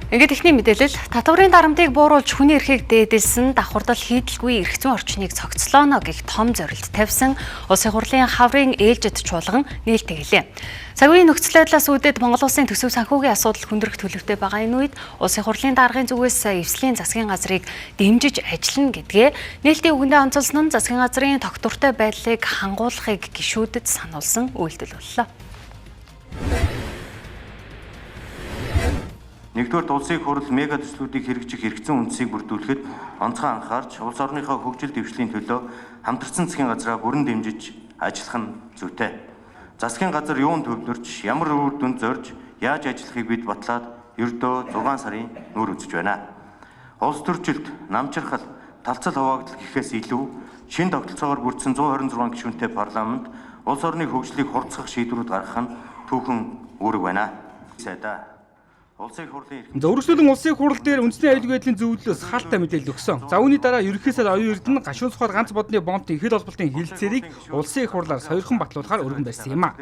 Ингээд ихний мэдээлэл татварын дарамтыг бууруулж хүний эрхийг дээдэлсэн давхардал хийдэлгүй эрх зүйн орчныг цогцлооно гэх том зорилт тавьсан Улсын хурлын хаврын ээлжид чуулган нээлттэй хэлээ. Цагийн нөхцөл байдлаас үүдээд Монгол Улсын төсөв санхүүгийн асуудал хүндрэх төлөвтэй байгаа энэ үед Улсын хурлын даргын зүгээс эвслийн засгийн газрыг дэмжиж ажиллана гэдгээ нээлтийн үгэндээ онцолсон нь засгийн газрын тогтвортой байдлыг хангуулахыг гишүүдэд сануулсан үйлдэл боллоо. Нэгдүгээр улсын хурал мега төслүүдийг хэрэгжих хэрэгцээ үндсийг бүрдүүлэхэд онцгой анхаарч улс орныхоо хөгжил дэвшлийн төлөө хамтарсан засгийн газраа бүрэн дэмжиж ажиллах нь зүйтэй. Засгийн газар юунд төвлөрч ямар үр дүнд зорж яаж ажиллахыг бид батлаад ердөө 6 сарын нүүр үзэж байна. Улс төрчлөлт, намжирхал, талцал хуваагдал гэхээс илүү шин тогтолцоогоор бүрдсэн 126 гишүүнтэй парламент улс орны хөгжлийг хурцгах шийдвэрүүд гаргах нь түүхэн үүрэг байна. Өргөжлөлөн улсын хурал дээр үндэсний аюулгүй байдлын зөвлөлөөс хаалттай мэдээлэл өгсөн. За үүний дараа ерөнхий сайд оюун эрдэнэ гашуун сухад ганц бодны бомбын хил холболтын хилцээрийг улсын хурлаар сойрхон батлуулахаар өргөн барьсан юм а.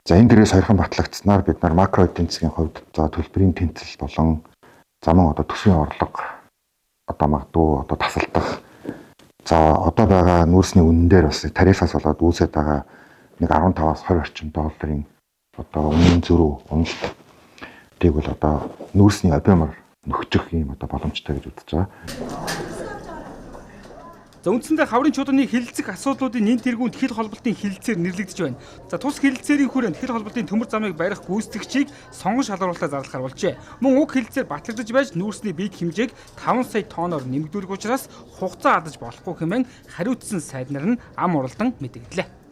За энэ дээрээ сойрхон батлагдсанаар бид нар макро эдийн засгийн хувьд за төлбөрийн тэнцэл болон замун төсвийн орлого магадгүй тасалдах. За одоо байгаа нүүрсний үнэн дээр бас тарифаас болоод үүсэж байгаа нэг 15-аас 20 орчим долларын үнийн зөрүү уналт тийг бол нүүрсний объемор нөхчих юм боломжтой гэж үзэж байгаа. За үндсэндээ хаврын чуулганы хилцэх асуудлуудын нэн тэргүүнд хил холболтын хилцээр нэрлэгдэж байна. За тус хилцээрийн хүрээнд хил холболтын төмөр замыг барих гүйцэтгэгчийг сонгон шалгаруулалтаар зарлахаар болжээ. Мөн уг хилцээр батлагдаж байж нүүрсний биед хэмжээг 5 сая тонноор нэмэгдүүлэх учраас хугацаа алдаж болохгүй хэмээн хариуцсан сайд нар нь ам уралдан мэдэгдлээ.